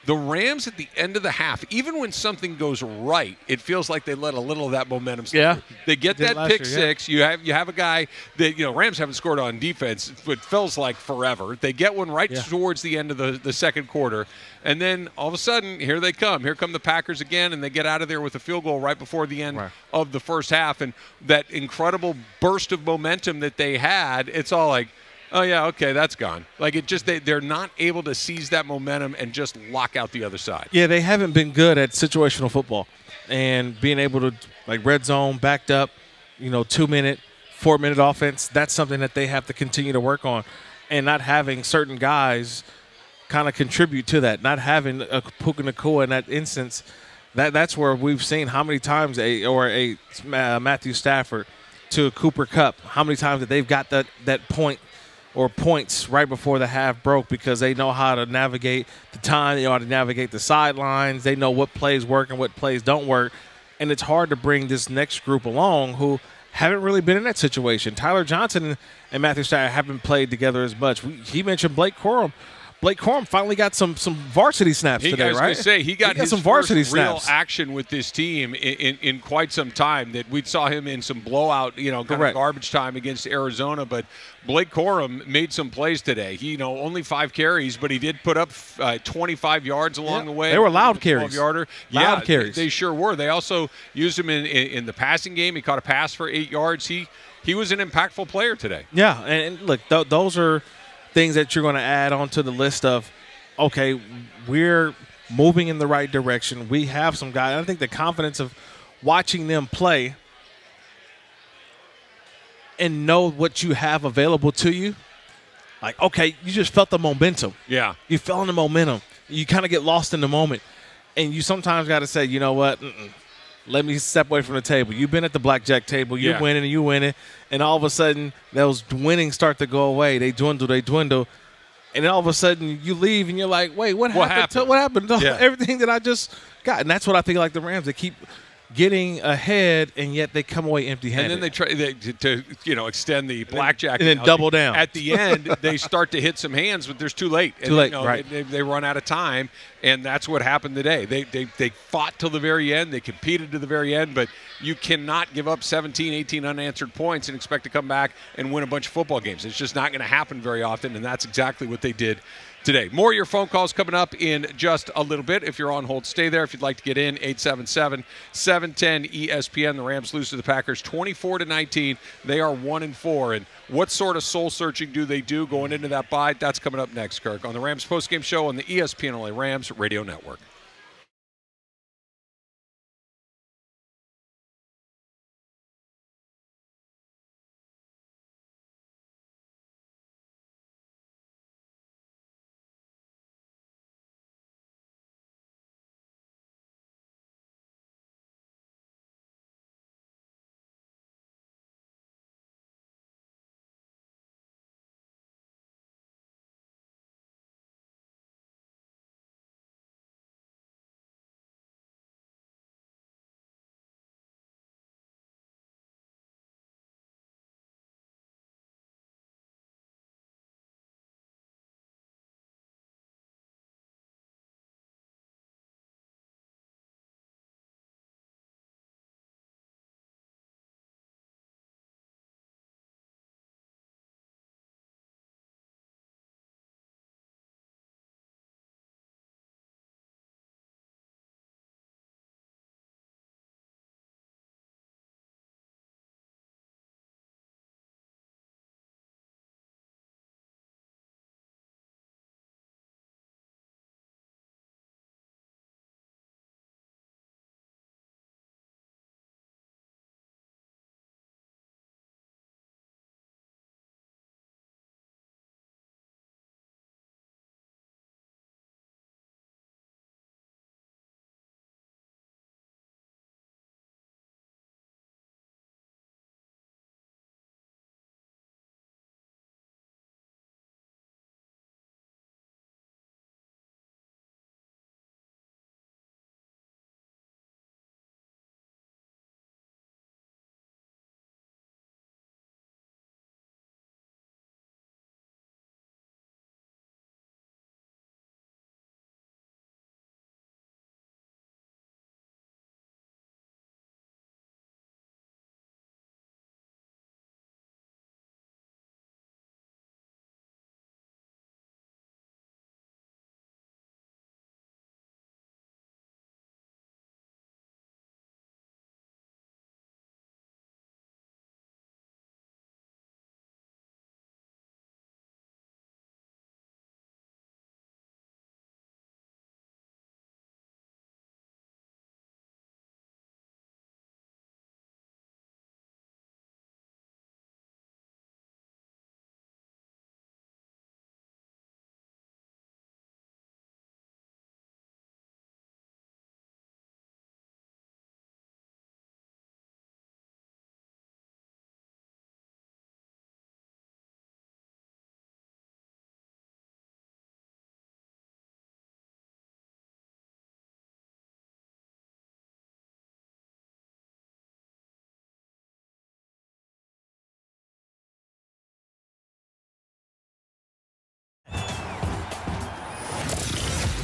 The Rams at the end of the half, even when something goes right, it feels like they let a little of that momentum slip. Yeah. They get that pick six. You have a guy that, Rams haven't scored on defense, it feels like forever. They get one right towards the end of the second quarter. And then all of a sudden, here they come. Here come the Packers again, and they get out of there with a field goal right before the end of the first half. And that incredible burst of momentum that they had, it's all like, oh, yeah, okay, that's gone. Like, they're not able to seize that momentum and just lock out the other side. Yeah, they haven't been good at situational football and being able to, like, red zone, backed up, 2-minute, 4-minute offense. That's something that they have to continue to work on, and not having certain guys kind of contribute to that, not having a Puka Nacua in that instance. That's where we've seen how many times Matthew Stafford to a Cooper Kupp, how many times that they've got that point or points right before the half broke because they know how to navigate the time, they know how to navigate the sidelines, they know what plays work and what plays don't work. And it's hard to bring this next group along who haven't really been in that situation. Tyler Johnson and Matthew Stafford haven't played together as much. He mentioned Blake Corum. Blake Corum finally got some varsity snaps today, right? I was going to say, he got his some varsity first real snaps. action with this team in quite some time. That we saw him in some blowout, kind of garbage time against Arizona. But Blake Corum made some plays today. He, only 5 carries, but he did put up 25 yards along the way. They were loud carries. 12-yarder. Loud carries. They sure were. They also used him in the passing game. He caught a pass for 8 yards. He was an impactful player today. Yeah, and look, those are things that you're going to add onto the list of, okay, we're moving in the right direction. We have some guys. I think the confidence of watching them play and know what you have available to you, like, okay, you just felt the momentum. Yeah. You felt in the momentum. You kind of get lost in the moment. And you sometimes got to say, you know what, let me step away from the table. You've been at the blackjack table. You're winning and you winning. And all of a sudden, those winnings start to go away. They dwindle. And then all of a sudden, you leave and you're like, wait, what happened to everything that I just got? And that's what I think like the Rams. They keep getting ahead, and yet they come away empty-handed. And then they try to extend the blackjack. And then double down. At the end, they start to hit some hands, but there's too late. Too late, right. They run out of time, and that's what happened today. They fought till the very end. They competed to the very end, but you cannot give up 17, 18 unanswered points and expect to come back and win a bunch of football games. It's just not going to happen very often, and that's exactly what they did today. More of your phone calls coming up in just a little bit. If you're on hold, stay there. If you'd like to get in, 877-710-ESPN. The Rams lose to the Packers 24-19. They are 1-4. And what sort of soul searching do they do going into that bye? That's coming up next, Kirk, on the Rams postgame show on the ESPN LA Rams Radio Network.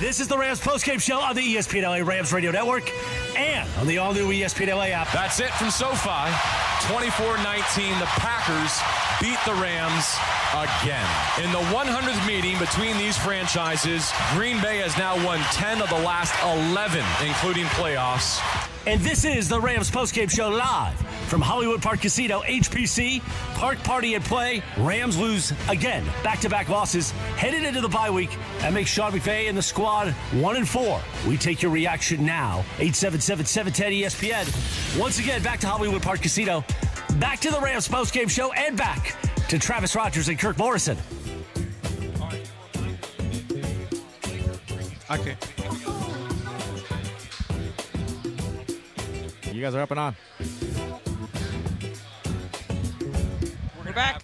This is the Rams postgame show on the ESPN LA Rams Radio Network and on the all-new ESPN LA app. That's it from SoFi. 24-19, the Packers beat the Rams again. In the 100th meeting between these franchises, Green Bay has now won 10 of the last 11, including playoffs. And this is the Rams postgame show live from Hollywood Park Casino, HPC. Park Party and Play. Rams lose again. Back-to-back losses headed into the bye week. That makes Sean McVay and the squad 1-4. We take your reaction now. 877-710-ESPN. Once again, back to Hollywood Park Casino. Back to the Rams postgame show and back to Travis Rogers and Kirk Morrison. Okay. You guys are up and on. We're back.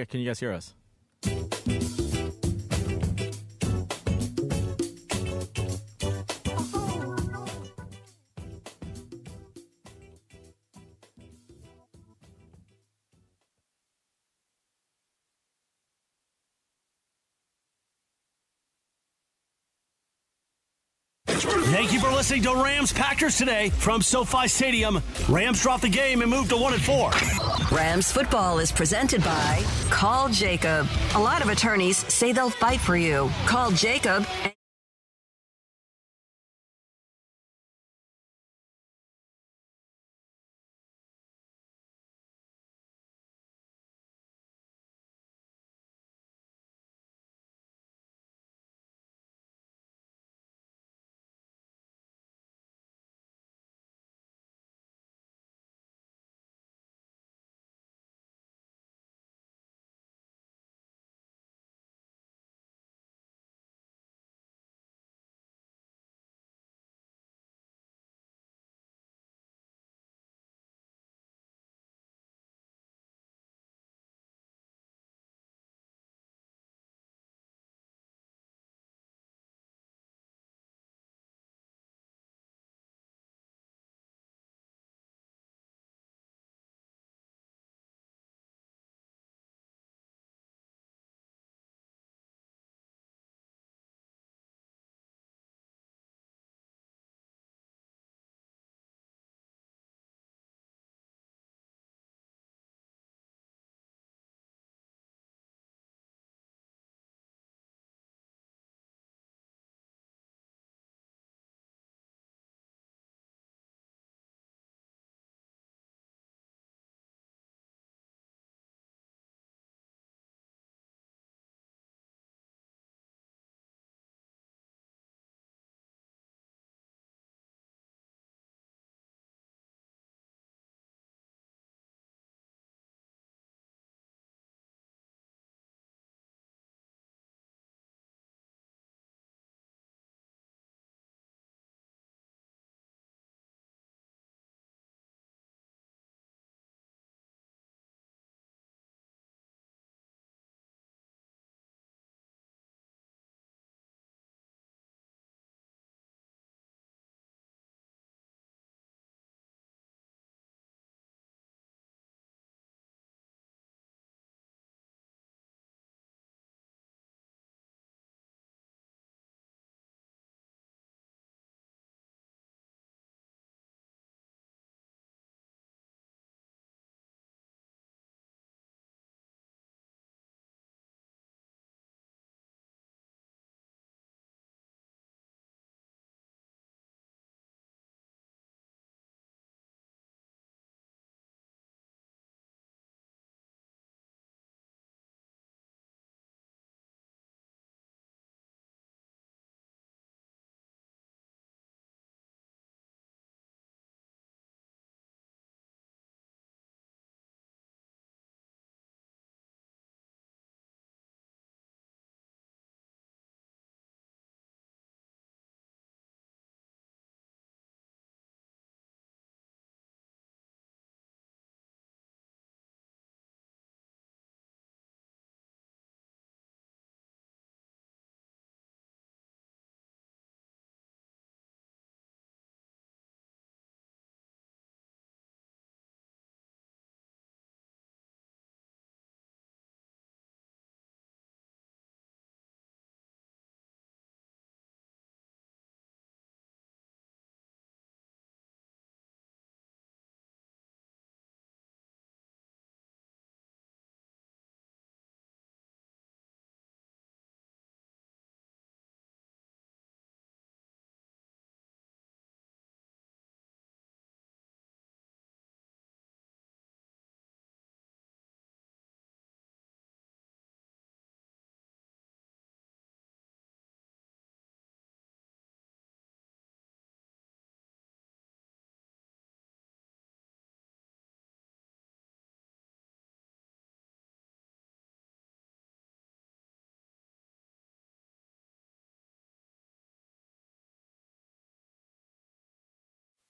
Can you guys hear us? Thank you for listening to Rams Packers today from SoFi Stadium. Rams dropped the game and moved to 1-4. Rams football is presented by Call Jacob. A lot of attorneys say they'll fight for you. Call Jacob.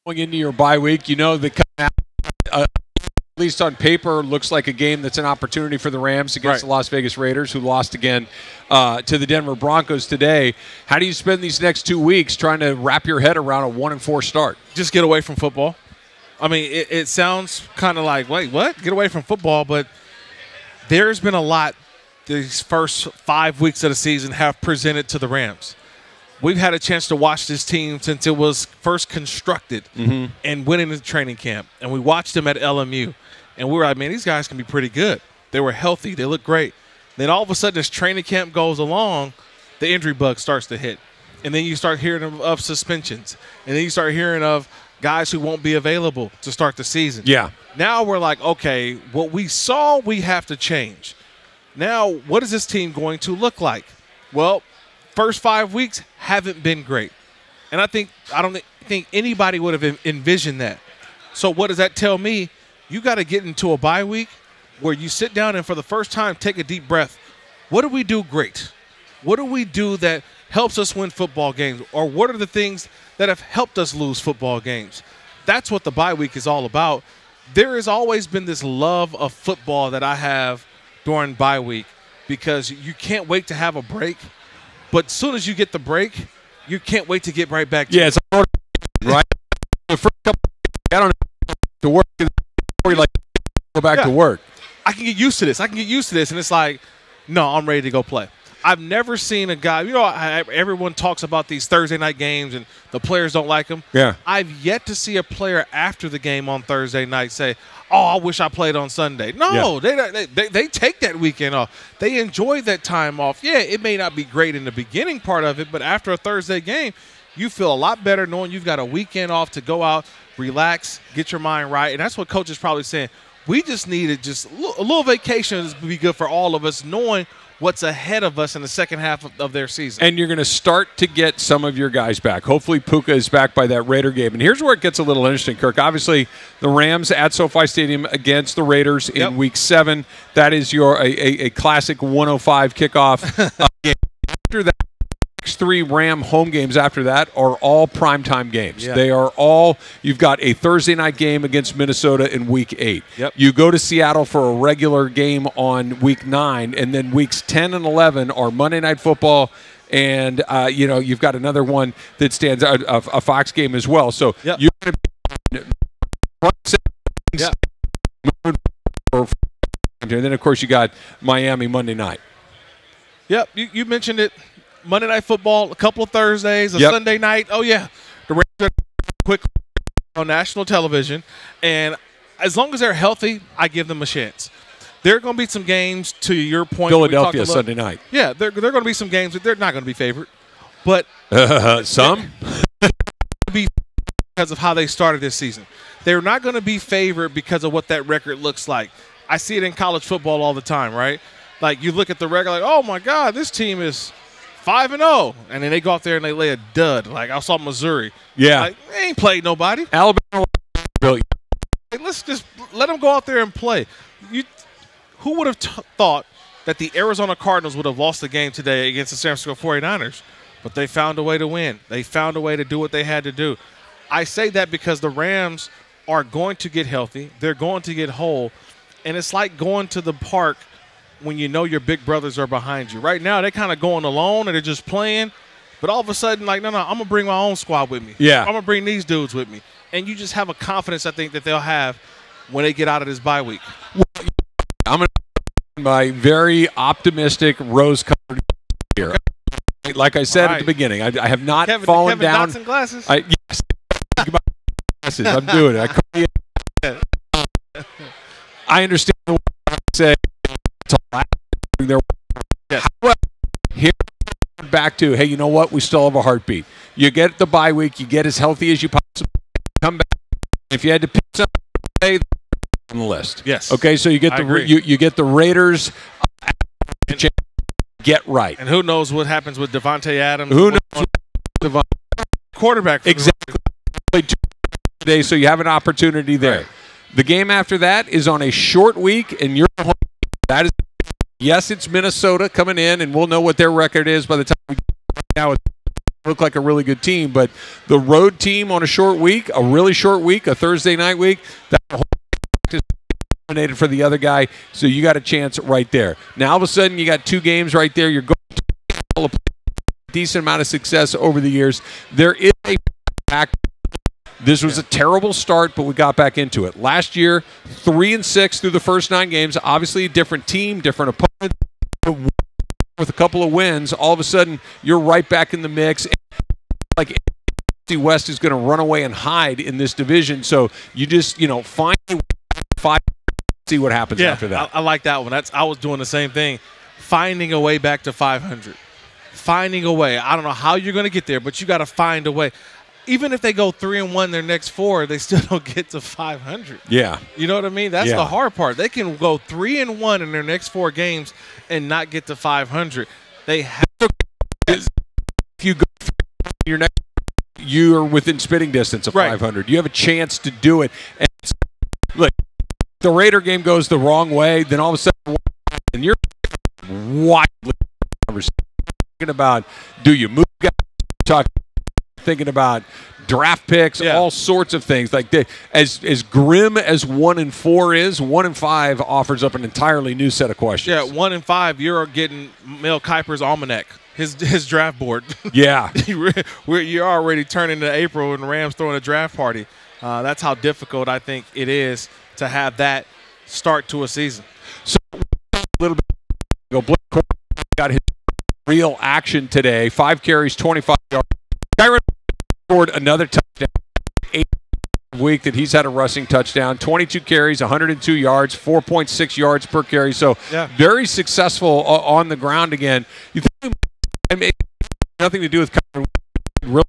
Going into your bye week, you know that coming out, at least on paper, looks like a game that's an opportunity for the Rams against the Las Vegas Raiders, who lost again to the Denver Broncos today. How do you spend these next 2 weeks trying to wrap your head around a 1-4 start? Just get away from football. I mean, it sounds kind of like, wait, what? Get away from football, but there's been a lot these first 5 weeks of the season have presented to the Rams. We've had a chance to watch this team since it was first constructed and went into training camp. And we watched them at LMU. And we were like, man, these guys can be pretty good. They were healthy. They look great. Then all of a sudden, as training camp goes along, the injury bug starts to hit. And then you start hearing of suspensions. And then you start hearing of guys who won't be available to start the season. Yeah. Now we're like, okay, what we saw, we have to change. Now, what is this team going to look like? Well, first 5 weeks haven't been great. And I don't think anybody would have envisioned that. So what does that tell me? You got to get into a bye week where you sit down and for the first time take a deep breath. What do we do great? What do we do that helps us win football games? Or what are the things that have helped us lose football games? That's what the bye week is all about. There has always been this love of football that I have during bye week because you can't wait to have a break. But as soon as you get the break, you can't wait to get right back to it. It's right. The first couple I don't know to work before you like go back to work. I can get used to this. And it's like, no, I'm ready to go play. I've never seen a guy, everyone talks about these Thursday night games and the players don't like them. Yeah. I've yet to see a player after the game on Thursday night say, oh, I wish I played on Sunday. No, they take that weekend off. They enjoy that time off. Yeah, it may not be great in the beginning part of it, but after a Thursday game, you feel a lot better knowing you've got a weekend off to go out, relax, get your mind right. And that's what Coach is probably saying. We just needed just a little vacation to be good for all of us, knowing what's ahead of us in the second half of their season. And you're going to start to get some of your guys back. Hopefully Puka is back by that Raider game. And here's where it gets a little interesting, Kirk. Obviously, the Rams at SoFi Stadium against the Raiders in Week 7. That is your a classic 105 kickoff game. After that, next 3 Ram home games after that are all primetime games. Yeah. They are all – you've got a Thursday night game against Minnesota in Week 8. Yep. You go to Seattle for a regular game on Week 9, and then Weeks 10 and 11 are Monday Night Football, and you've got another one that stands out, a Fox game as well. So yep. you're going to be and then, of course, you got Miami Monday night. Yep, you mentioned it. Monday Night Football, a couple of Thursdays, a Sunday night. Oh, yeah. The Rams are quick on national television. And as long as they're healthy, I give them a chance. There are going to be some games, to your point. Philadelphia Sunday night. Yeah, there are going to be some games that they're not going to be favored. But some? Because of how they started this season. They're not going to be favored because of what that record looks like. I see it in college football all the time, right? Like, you look at the record like, oh, my God, this team is 5-0, and then they go out there and they lay a dud. Like I saw Missouri. Yeah, like, they ain't played nobody. Alabama, brilliant. Let's just let them go out there and play. Who would have thought that the Arizona Cardinals would have lost the game today against the San Francisco 49ers? But they found a way to win. They found a way to do what they had to do. I say that because the Rams are going to get healthy. They're going to get whole, and it's like going to the park when you know your big brothers are behind you. Right now, they're kind of going alone and they're just playing. But all of a sudden, like, no, I'm going to bring my own squad with me. Yeah. I'm going to bring these dudes with me. And you just have a confidence, I think, that they'll have when they get out of this bye week. I'm going to my very optimistic rose-colored here. Like I said at the beginning, I have not fallen Kevin down. Dotson glasses? Yes. Glasses. I'm doing it. I understand what I say. However, here back to, hey, you know what? We still have a heartbeat. You get the bye week. You get as healthy as you possibly come back. If you had to pick something on the list, yes. Okay, so you get you get the Raiders. Get right. And who knows what happens with Devontae Adams? Who knows? Quarterback. Exactly. Today, so you have an opportunity there. Right. The game after that is on a short week, and you're home. That is, yes, it's Minnesota coming in, and we'll know what their record is by the time we get out. look like a really good team, but the road team on a short week, a really short week, a Thursday night week, that whole practice dominated for the other guy, so you got a chance right there. Now all of a sudden you got 2 games right there. You're going to a decent amount of success over the years. There is a back. This was a terrible start, but we got back into it. Last year, 3-6 through the first 9 games. Obviously, a different team, different opponent. With a couple of wins, all of a sudden, you're right back in the mix. Like, West is going to run away and hide in this division. So you just, find 5, see what happens after that. I like that one. I was doing the same thing, finding a way back to 500. Finding a way. I don't know how you're going to get there, but you got to find a way. Even if they go 3-1 their next 4, they still don't get to 500. Yeah. You know what I mean? That's the hard part. They can go 3-1 in their next 4 games and not get to 500. They have to. If you go your next, you're within spitting distance of 500. You have a chance to do it. And look, the Raider game goes the wrong way, then all of a sudden, and you're wildly thinking about, do you move guys? Thinking about draft picks, all sorts of things. Like as grim as 1-4 is, 1-5 offers up an entirely new set of questions. Yeah, 1-5, you're getting Mel Kiper's almanac, his draft board. Yeah, you're already turning to April and the Rams throwing a draft party. That's how difficult I think it is to have that start to a season. So a little bit ago, Blake got his real action today. 5 carries, 25 yards. Tyron scored another touchdown. 8th week that he's had a rushing touchdown. 22 carries, 102 yards, 4.6 yards per carry. So very successful on the ground again. You think nothing to do with really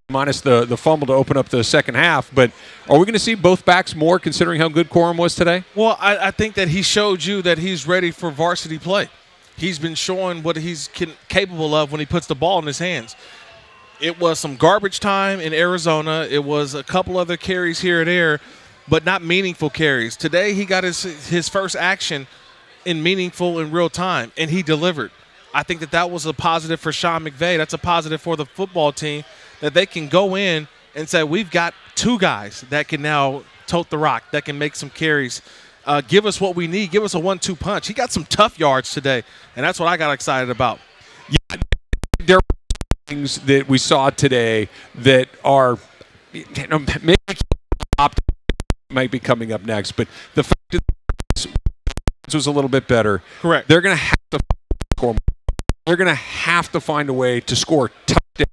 minus the fumble to open up the second half, but are we going to see both backs more considering how good Corum was today? Well, I think that he showed you that he's ready for varsity play. He's been showing what he's capable of when he puts the ball in his hands. It was some garbage time in Arizona. It was a couple other carries here and there, but not meaningful carries. Today he got his first action in meaningful in real time, and he delivered. I think that was a positive for Sean McVay. That's a positive for the football team, that they can go in and say, we've got 2 guys that can now tote the rock, that can make some carries, give us what we need, give us a 1-2 punch. He got some tough yards today, and that's what I got excited about. Yeah, there things that we saw today that are, maybe might be coming up next, but the fact that this was a little bit better. Correct. They're going to have to score. They're going to have to find a way to score touchdowns.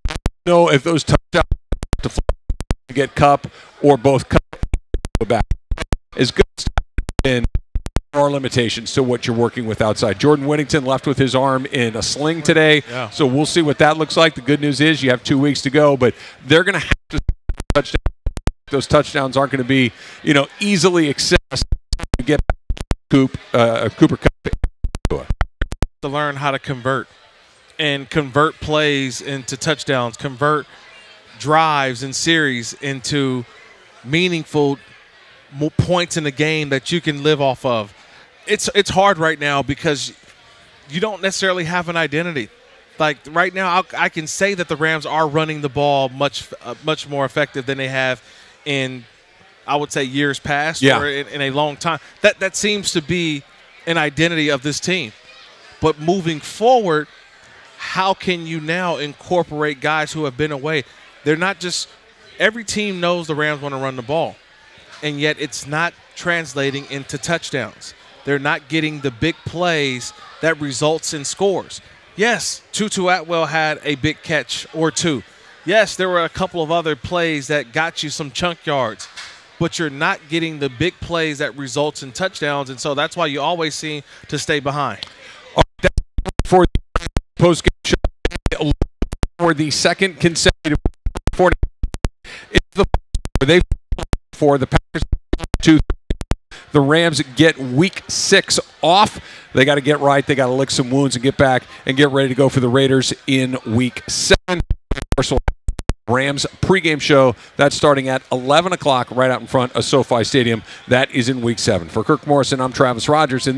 I don't know if those touchdowns to get Cup or both Cup back as good as in. Are limitations to what you're working with outside. Jordan Whittington left with his arm in a sling today, so we'll see what that looks like. The good news is you have 2 weeks to go, but they're going to have to touchdown. Those touchdowns aren't going to be, easily accessible to get Cooper Cup. To learn how to convert plays into touchdowns, convert drives and series into meaningful points in the game that you can live off of. It's hard right now because you don't necessarily have an identity. Like right now, I can say that the Rams are running the ball much more effective than they have in, I would say, years past or in a long time. That seems to be an identity of this team. But moving forward, how can you now incorporate guys who have been away? They're not just – every team knows the Rams want to run the ball, and yet it's not translating into touchdowns. They're not getting the big plays that results in scores. Yes, Tutu Atwell had a big catch or 2. Yes, there were a couple of other plays that got you some chunk yards, but you're not getting the big plays that results in touchdowns, and so that's why you always seem to stay behind. For the post-game show, for the second consecutive 40, for the Packers 2. The Rams get week 6 off. They got to get right. They got to lick some wounds and get back and get ready to go for the Raiders in week 7. Rams pregame show. That's starting at 11 o'clock right out in front of SoFi Stadium. That is in week 7. For Kirk Morrison, I'm Travis Rogers. And